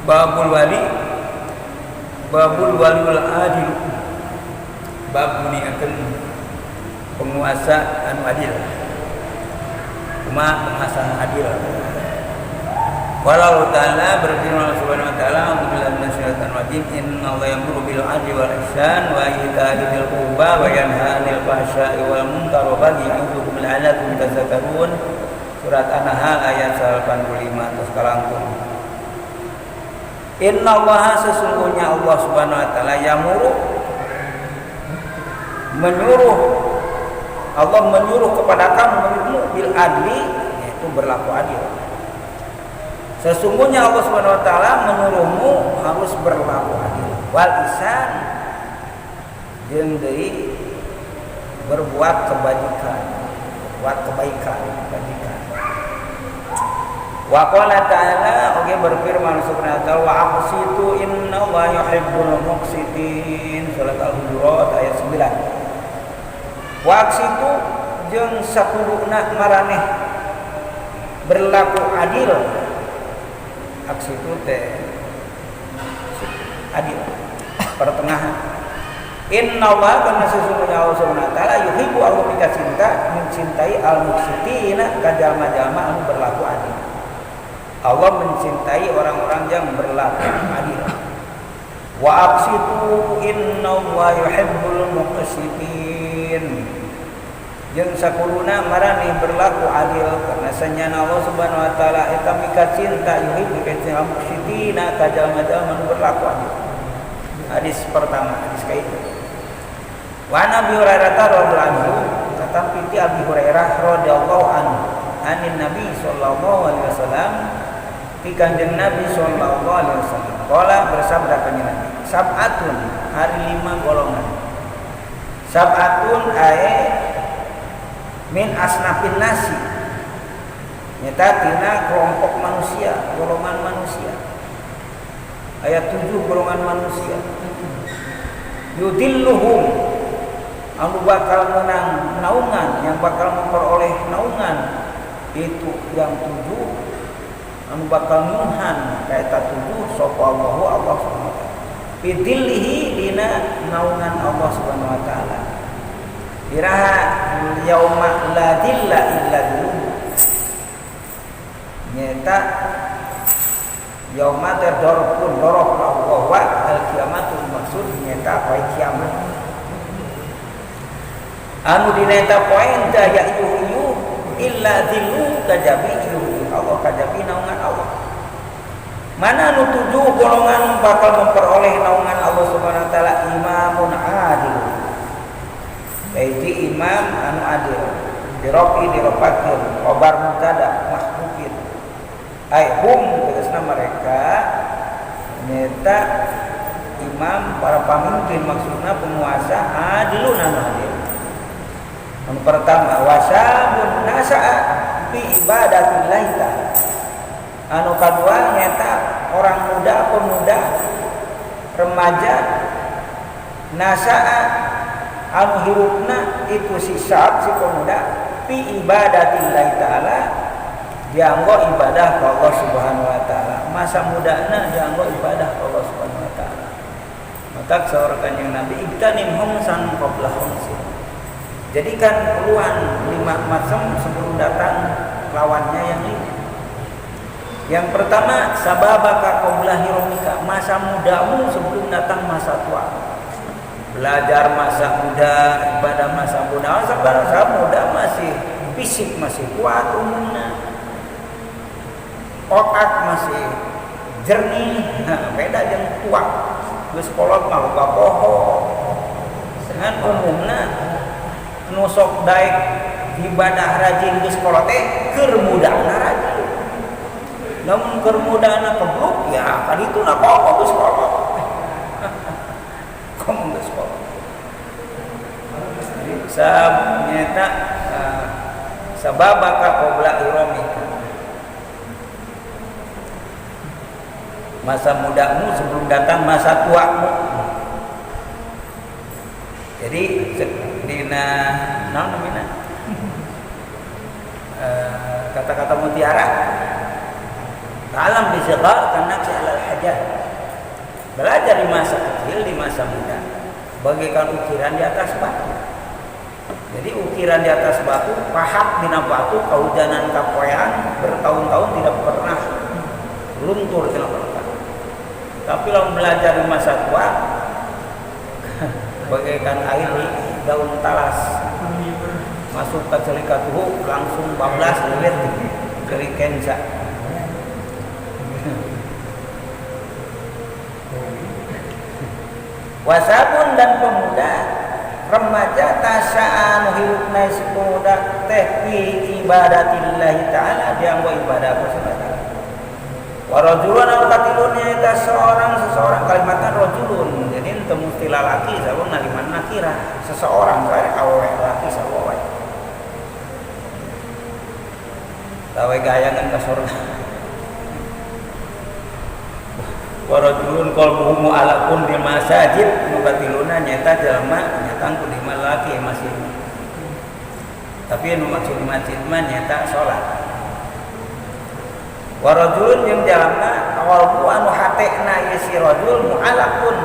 babul waliul adil, bab muniakeun penguasa anu adil, kumaha penguasa anu adil. Walau ta'ala berfirman subhanahu wa ta'ala, a'udzubillahi minasyaitonir rajim, innallaha ya'muru bil 'adli wal ihsan wa ita'i dzil qurba wa yanha 'anil fahsya'i wal munkari wal baghi ya'idukum la'allakum tadhakkarun. Surat An-Nahl ayat 85 terus kalangkung. Innallaha sesungguhnya Allah subhanahu wa ta'ala ya'muru menyuruh, Allah menyuruh kepada kamu bil adli, yaitu berlaku adil. Sesungguhnya Allah Subhanahu wa taala menyuruhmu harus berlaku adil. Wal ihsan, jeung deui berbuat kebajikan, kebajikan. Wa qala ta'ala, oge berfirman subhanahu wa ta'ala, wa aqsitu innallaha yuhibbul muqsitin. Surat Al-Hujurat ayat 9. Wa aqsitu jeung satuluna maraneh berlaku adil. Aksi itu teh adil, pertengahan. Innallaha, karena sesungguhnya Allah Subhanahu wa taala yuhibbu, Allah pika cinta, mencintai al-muqsitina, kajalma-jalma anu berlaku adil. Allah mencintai orang-orang yang berlaku adil. Wa aqsitu innallaha yuhibbul muqsitin. Jeung sakuluna marani berlaku adil, karena sanyana Allah Subhanahu wa taala eta mika cinta yuhibbu kacinta muqsitina, kajalma-jalma anu berlaku adil. Hadis pertama, hadis kaitu. Wa Nabi Hurairah radhiyallahu anhu, kata piti Abi Hurairah radhiyallahu anhu, anin Nabi sallallahu alaihi wasallam, ti Kanjeng Nabi sallallahu alaihi wasallam. Qala, bersabda kanjeng Nabi, sab'atun, hari 5 golongan. Sab'atun min asnafin nasi, nyata tina kelompok manusia, golongan manusia. Ayat 7 golongan manusia. Yudilluhum, anu bakal menang naungan, yang bakal memperoleh naungan, itu yang 7 anu bakal nuhan kaita 7 sapa Allah Subhanahu wa taala. Bidillihi, dina naungan Allah Subhanahu wa taala. Iraha yauma la dilla illa dzilluh, nyata yauma tadorpun dorof wa al kiamatul, maksud nyata poe kiamat anu dina eta poe teh yaitu illa dzilluh, kajabi Allah, kajabi naungan Allah. Mana anu 7 golongan bakal memperoleh naungan Allah Subhanahu wa taala? Imamun adil, yaitu imam anu adil, diropakeun khobar mubtada mahfufin, ai hum, tegasna mereka nyata imam, para pemimpin, maksudna penguasa, adilun anu adil. Anu pertama, wasabun nasa'a fi ibadatillah ta'ala. Anu kadua nyata orang muda, pemuda, remaja, nasa'a anu hirupna itu si syab, si pemuda, fi ibadatillah ta'ala, dianggo ibadah ke Allah Subhanahu wa taala. Masa mudana dianggo ibadah ke Allah Subhanahu wa taala. Maka seorang kanjeng Nabi, ibtanimhum san qabla khamsin, jadikan peluang 5 macam sebelum datang lawannya yang 5. Yang pertama, sababaka qabla hirumika, masa mudamu sebelum datang masa tua. Belajar masa muda, ibadah masa muda. Masa muda masih fisik masih kuat umumnya, otak masih jernih, nah, beda jeung tua. Geus kolot mah boga poho. Dengan umumna nu sok daek ibadah rajin geus kolot teh keur mudana rajin. Namun keur mudana kebluk ya kadituna poho geus kolot. Komo geus kolot. Jadi nyata sababaka qabla iramika, masa mudamu sebelum datang masa tuamu. Jadi dina naon namina kata-kata mutiara Ta'alam bizighar karena alal hajat. Belajar di masa kecil, di masa muda, bagaikan ukiran di atas batu. Jadi ukiran di atas batu, pahat dina batu, kahujanan kapoean bertahun-tahun tidak pernah luntur tina permukaan. Tapi kalau belajar di masa tua, bagaikan air di daun talas, masuk ke celikatuhu langsung bablas lilit keri kensa. Wasabun dan pemuda remaja tasa'an hidupna sekolah teh fi ibadatillahi ta'ala dia buat ibadah kepada warajulun al-qatilunnya itu seseorang kalimatnya rajulun jadi itu mesti lalaki sabun naliman nakira seseorang saya awe laki sawawe tawe gayangan ke surga warajulun qalbuhu mu'allaqun di masajid mubatiluna nyata jalma nyata ku di laki masih tapi anu maksud masjid mah nyata salat warajulun jeung jalma qalbu anu hatena ieu si rajul mu'allaqun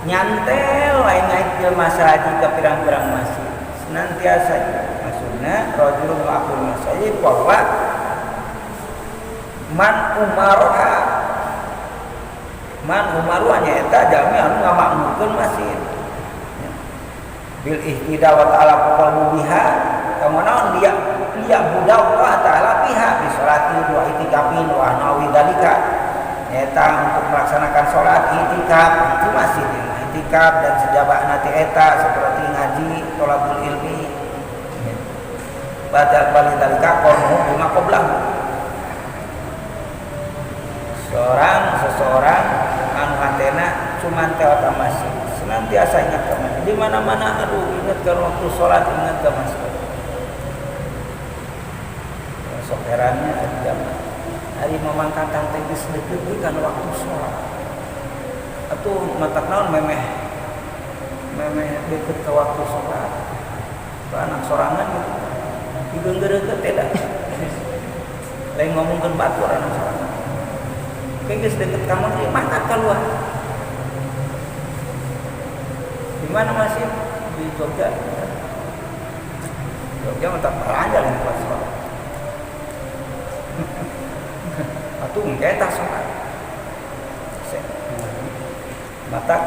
nyantel lain naik di masajid ke pirang-pirang masjid senantiasa maksudna rajulun mu'allaqun masjid bahwa man umaruhnya eta jalmi anu ngamakmurkeun masjid bil ihtidah wa ta'ala qalbu biha kamana dia budak wa ta'ala biha bi salati wa itikafin wa nawi dalika eta untuk melaksanakan salat itikaf itu masjid itikaf dan sejabana ti eta seperti ngaji thalabul ilmi badal dalika qawmu bima qablahu seseorang anu hatena cuman tewata masjid senantiasa ingat ke masjid di mana-mana aduh ingat ke waktu sholat ingat ke masjid sok herannya hari memangkatan tegis deket kan waktu sholat atau matak naon memeh deket ke waktu sholat ke anak sorangan gitu digengger-gengger tidak lain ngomongkan batur anak sorangan geus deket kamar dia mangkat keluar. Di mana masih di Jogja? Jogja mah tak belanja lain buat sholat. Atuh engke tah sholat. Mata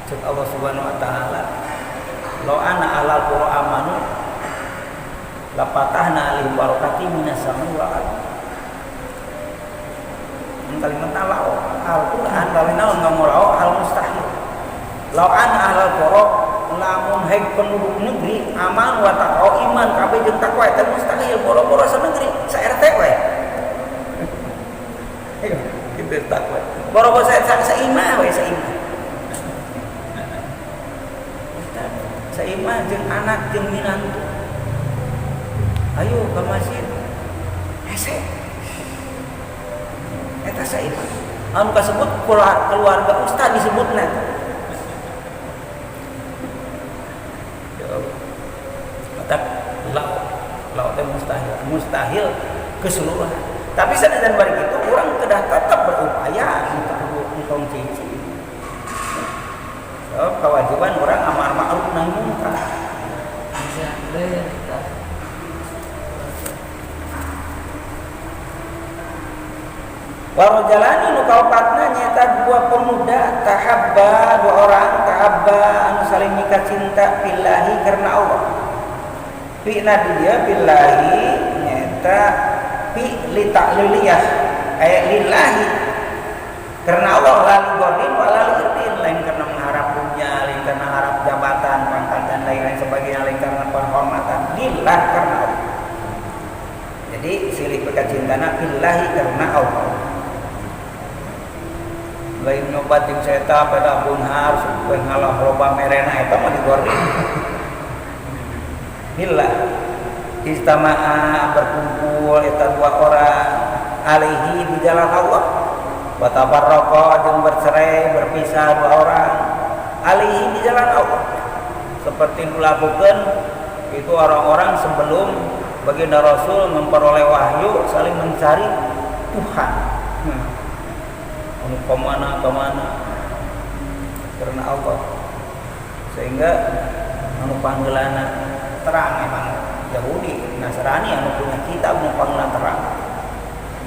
cek Allah Subhanahu wa taala. Lo ana alal qura amanu la patahna alihim barakati minas samai wal ardh. Kalimat lau Al-Quran kalimat ngomong lau hal mustahil lau an ahlal qura lamun haik penduduk negeri aman wa taqwa iman kabeh jeung takwa eta mustahil boro-boro sanegeri sa RT we kitu takwa boro-boro sa imah we sa imah jeung anak jeung minantu ayo ke masjid hese eta saima anu kasebut keluarga ustaz disebutna mata laut teh mustahil keseluruhan tapi sanajan bari kitu urang kedah tetap berupaya untuk cici so kewajiban orang amar ma'ruf nahi munkar Warojalani nu kaopatna nyata dua pemuda tahabba dua orang tahabba anu saling nikah cinta billahi karena Allah. Fi'na dia billahi nyata fi li ta'liliyah lillahi karena Allah lalu godin walalu irdin lain karena mengharap dunia lain karena harap jabatan pangkat dan lain-lain sebagainya lain karena penghormatan lillah karena Allah. Jadi silih pekacintana billahi karena Allah. Lain nyobatin seta pada bunhar supaya ngalah loba merena itu mah digoreng billah istama'a berkumpul eta dua orang alaihi di jalan Allah wa tabarraqa jeung bercerai berpisah dua orang alaihi di jalan Allah seperti dilakukan itu orang-orang sebelum baginda Rasul memperoleh wahyu saling mencari Tuhan. Anu kemana karena Allah. Sehingga anu panggelana terang emang Yahudi, Nasrani anu punya kitab anu panggelana terang.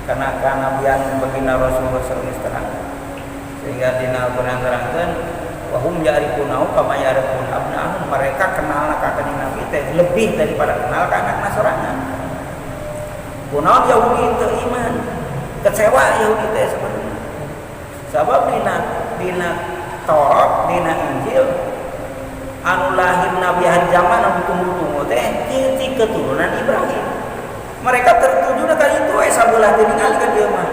Karena nabian baginda Rasulullah sallallahu alaihi wasallam. Sehingga dina Al-Qur'an terangkeun wa hum ya'rifunahu kama ya'rifun abna'ahum, mereka kenal ka kanjeng Nabi teh lebih daripada kenal ka anak Nasrani. Kunaon Yahudi teu iman, kecewa Yahudi teh sebenarnya. Sabab dina Taurat, dina Injil anu lahir Nabi zaman anu tunggu-tunggu teh ti keturunan Ibrahim. Mereka tertuju ka itu sabelah teh ningali ka dieu mah.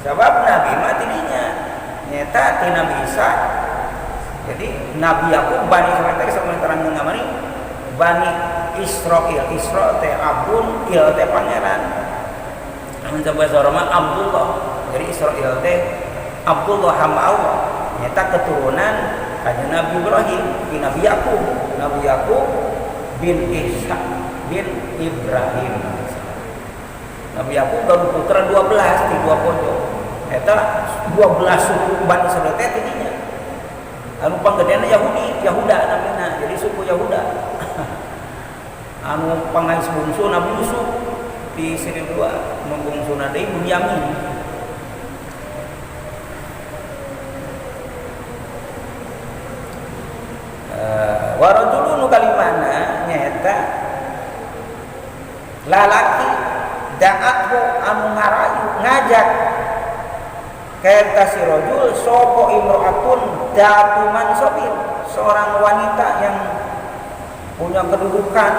Sabab Nabi mah tidinya nyata ti Nabi Isa. Jadi Nabi Yakub Bani Israil teh sampeyan terangkeun ngamari Bani Israil. Isra teh abun, il teh pangeran. Amun bahasa Arab Abdullah. Jadi Israil teh Abdullah hamba Allah. Nyata keturunan kanjeng Nabi Ibrahim bin Nabi Yakub. Nabi Yakub bin Ishak bin Ibrahim. Nabi Yakub gaduh putra 12 di dua pojok. Eta 12 suku Bani Israil teh tidinya. Anu panggedeana Yahudi, Yahuda namina. Jadi suku Yahuda. Anu pangais bungsu Nabi Yusuf di sini dua membungsuna deui Bunyamin. Warajulun kalimana nyaeta lalaki da'athu anu ngarayu ngajak kaeta si rajul sapa imro'atun datu mansabin, seorang wanita yang punya kedudukan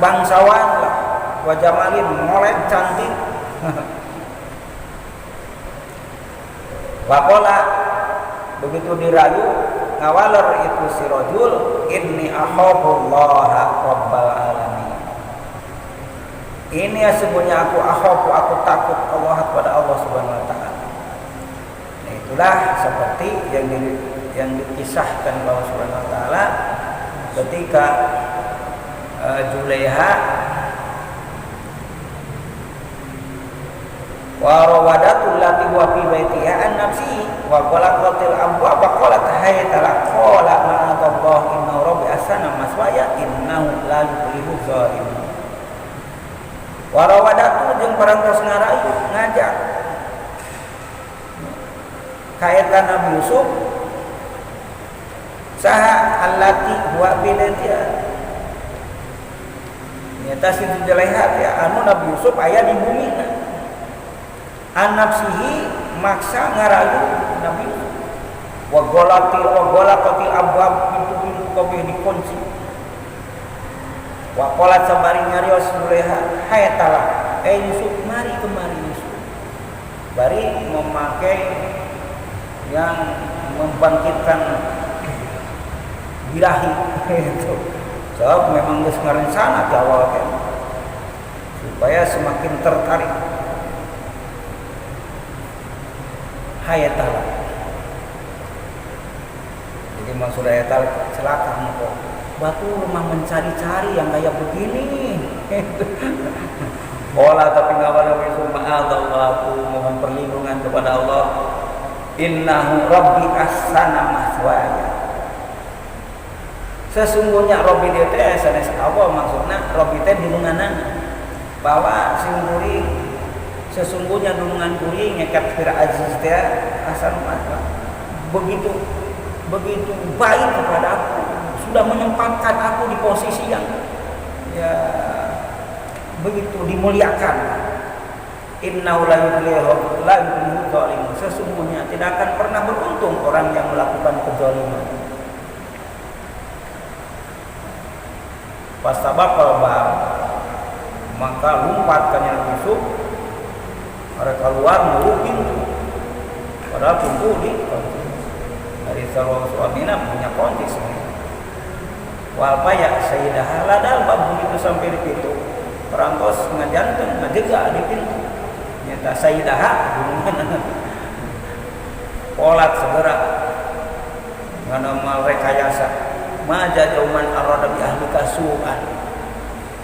bangsawan lah, wajamalin molek cantik. Waqala begitu dirayu ngawaler itu si rajul, inni akhafullaha rabbal alamin. Ini sesungguhnya aku takut Allah kepada Allah Subhanahu wa taala. Nah, itulah seperti yang dikisahkan Allah Subhanahu wa taala ketika Zulaiha wa rawadatul lati wa fi baitiha an nafsi wa qalaqatil abwa wa qalat haytala qala ma'adallah inna rabbi asana maswaya innahu la yuflihu zalimun. Wa rawadatu jeung parantos ngarayu ngajak kaetan Nabi Yusuf saha allati huwa bi baitiha. Nyata si Zulaiha ya anu Nabi Yusuf aya di bumi an-nafsihi maksa ngarayu Nabi wa golaqatil abwab, pintu-pintu kabeh dikunci. Wa qalat sabari nyarios Zulaiha hayatala Yusuf, mari kemari Yusuf. Bari memakai yang membangkitkan birahi itu. Sebab memang geus ngarencana di awal kan supaya semakin tertarik. Hayatala. Jadi maksud hayatala celaka engkau. Batu rumah mencari-cari yang kayak begini. Bola tapi ngawal Yusuf ma'adallah, aku mohon perlindungan kepada Allah. Innahu rabbi ahsana maswaya. Sesungguhnya Rabbi dia teh sanes apa maksudna Rabbi teh dilunganan bahwa sing kuring sesungguhnya dulungan kuring nyekat Fir Aziz teh asal mata begitu baik kepada aku, sudah menempatkan aku di posisi yang ya begitu dimuliakan. Innahu la yuflihu zalimun, sesungguhnya tidak akan pernah beruntung orang yang melakukan kezaliman. Pastabaqal bab, maka lompatkannya Yusuf mereka keluar menuju pintu, padahal pintu dari suaminya punya kunci sendiri. Wal paya sayyidah ladal bab begitu sampai di pintu perantos ngajanten ngajega di pintu nyata sayyidah polat segera ngana rekayasa maja jauman arada bi ahli kasuan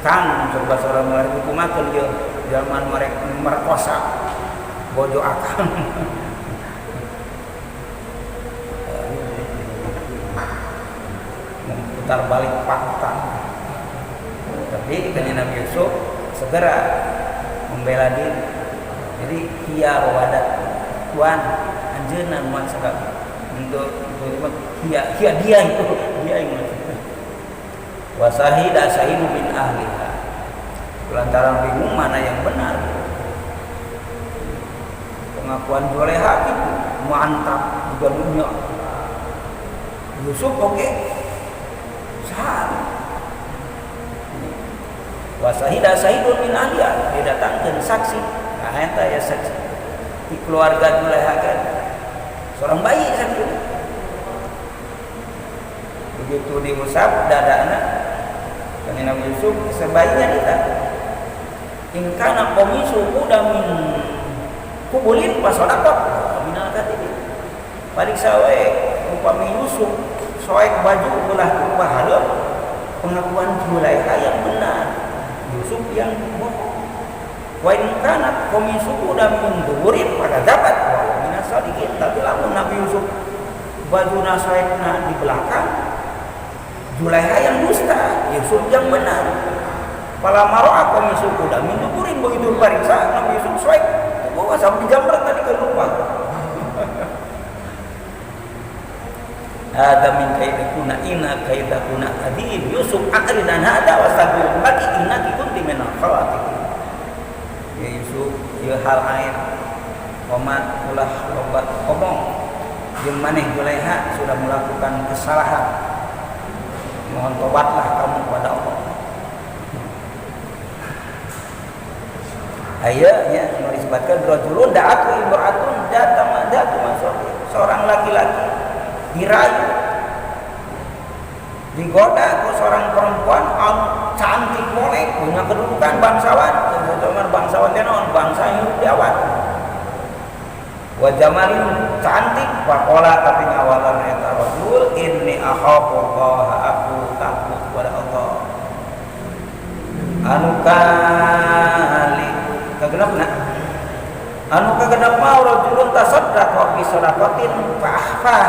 kang coba seorang mereka kumakeun dia zaman mereka merkosa bojo akang. Memutar balik fakta. Tapi dengan Nabi Yusuf segera membela diri. Jadi hiya wadat tuan anjeunna nu sakali untuk hiya dia itu wasahida sahidu bin ahliha. Lantaran bingung mana yang benar. Pengakuan Juleha itu mantap juga dunia. Yusuf oke. Sahal. Wasahida sahidun bin ahliha, didatangkan saksi. Nah, eta ya saksi. Di keluarga Juleha kan seorang bayi saksi. Begitu diusap dadana dengan Nabi Yusuf sebaiknya kita ingkana komisu udah min kubulin pasodakot minal katibin balik sawe upami Yusuf soek baju belah kubah halap pengakuan Zulaiha yang benar Yusuf yang bohong wa ingkana komisu udah min duburin pada dapat minal sadiqin tapi lamun Nabi Yusuf baju nasoekna di belakang Zulaiha yang dusta, Yusuf yang benar. Pala maro aku misuk udah mindukurin begitu pariksa Nabi Yusuf soek. Gua sampai dijamret tadi ke lupa. Ada min kaidakuna ina kaidakuna adib Yusuf akridan hada wastaghfir bagi innaki kunti minal khawatirin. Ya Yusuf, ya hal lain. Omat ulah lobat omong. Jeung maneh Zulaiha sudah melakukan kesalahan. Mohon tobatlah kamu kepada Allah. Ayatnya disebutkan rajulun da'atu imra'atun datu masuk. Seorang laki-laki dirayu digoda ke seorang perempuan cantik molek punya kedudukan bangsawan. Teman bangsawan tenon bangsa yang diawat. Wa jamalin cantik faqala tapi ngawalan eta rajul inni akhafullaha aku takut kepada Allah. Anu kali kagenepna anu kagenep mah rajulun tasaddaqa bi sadaqatin fa akhfah.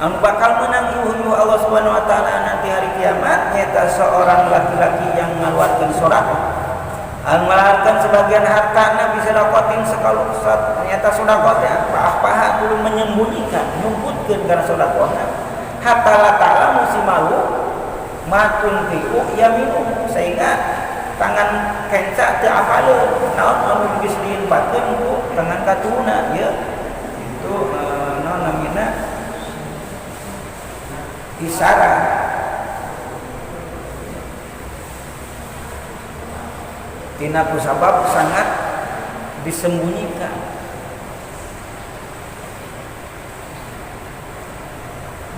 Anu bakal menang ieu Allah Subhanahu wa taala nanti hari kiamat nyata seorang laki-laki yang ngaluarkeun sedekah. Mengeluarkan sebagian hartanya bisa dapatin sekalu ternyata sedekahnya paha belum menyembunyikan nyumputkeun karena sedekahnya hatta la ta'ala musi malu matun tiku yaminu sehingga tangan kenca teu apaleun naon anu geus diinpatkeun ku tangan katuna ya itu naon namina isyarat. Tina kusabab sangat disembunyikan.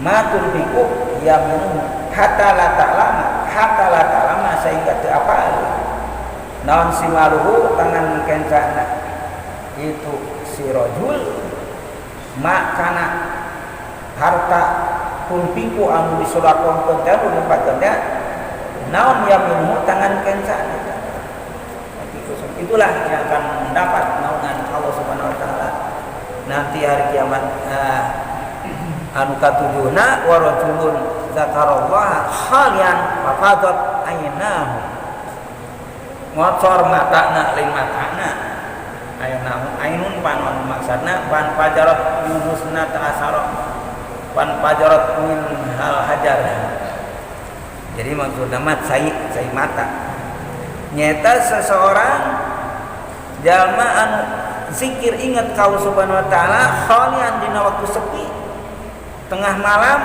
Matul biku yamin hatta la ta'lama sehingga teu apal. Naon simaluhu tangan kencana itu si rajul makana harta tunpiku anu disodaqahkeun teh anu dipatkeunnya naon yaminhu tangan kencana. Itulah yang akan mendapat naungan Allah Subhanahu wa taala nanti hari kiamat. Anu katujuna wa rajulun zakarallaha khalian fafadat aynahu. Ngocor matana lain matana. Aynahu ainun panon maksudna pan pajarat yunusna ta'asara. Pan pajarat min hal hajar. Jadi maksudna mat sai mata. Nyata seseorang jalma anu zikir ingat ka Allah Subhanahu wa taala khalian dina waktu sepi tengah malam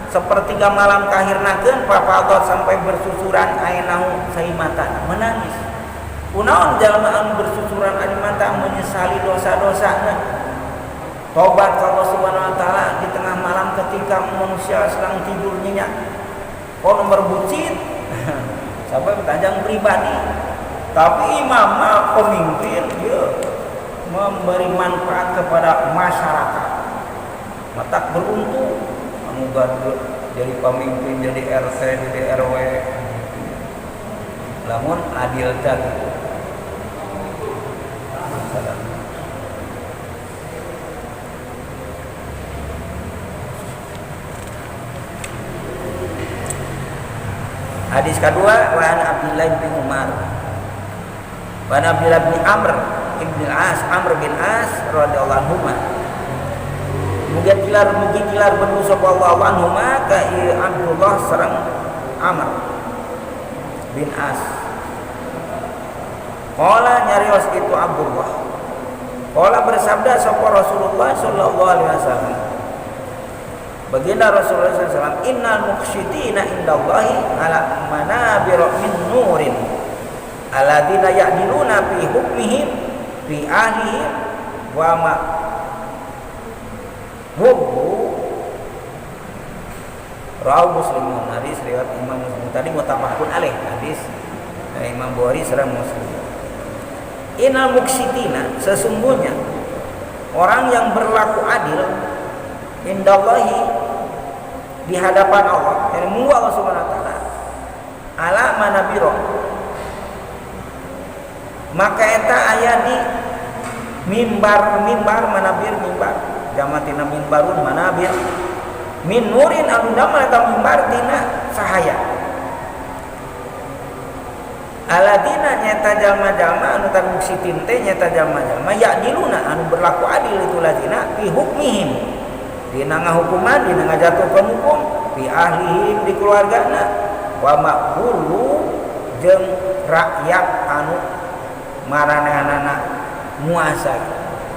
sepertiga malam kahirnakeun papadot sampai bersusuran ainahu sai mata menangis. Kunaon jalma anu bersusuran air mata menyesali dosa-dosana tobat ka Allah Subhanahu wa taala di tengah malam ketika manusia sedang tidur nyenyak kono berbucin sampai bertajang pribadi. Tapi imam pemimpin dia memberi manfaat kepada masyarakat. Matak beruntung anu jadi pemimpin, jadi RT, jadi RW. Lamun adil tadi. Hadis kedua, wa an Abdullah bin Umar. Wa an Abdullah bin Amr bin As, Amr bin As radhiyallahu anhu. Mugi tilar benu sallallahu anhu ka Abdullah sareng Amr bin As. Qala nyarios itu Abdullah. Qala bersabda sapa Rasulullah sallallahu alaihi wasallam. Baginda Rasulullah SAW, innal muqsitina indallahi ala manabir min nurin alladzina ya'diluna fi hukmihim fi ahlihim wa ma hubbu rawu Muslimun. Hadis riwayat Imam Muslim. Tadi muttafaqun alaih, hadis dari Imam Bukhari sareng Muslim. Innal muqsitina, sesungguhnya orang yang berlaku adil indallahi, di hadapan Allah, yang munggu Allah Subhanahu wa taala, ala manabiro, maka eta aya di mimbar manabir, mimbar jamatina mimbarun manabir min nurin anu damel eta mimbar dina sahaya. Aladina nyata jalma-jalma anu tan muksitin teh nyata jalma-jalma ya'diluna anu berlaku adil itu ladina fi hukmihim, dina ngahukuman, dina ngajatuhkeun hukum, fi ahlihim, di keluargana, wa maqbulu jeung rakyat anu maranehanana muasa.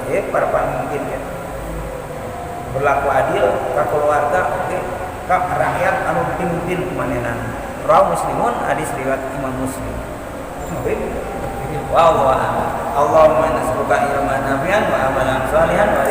Para pamimpin ya. Berlaku adil ka keluarga, oke, ka rakyat anu pimpin kumanenan. Rawi Muslimun, hadis riwayat Imam Muslim. Allahumma nas'aluka ilman nafi'an wa amalan shalihan wa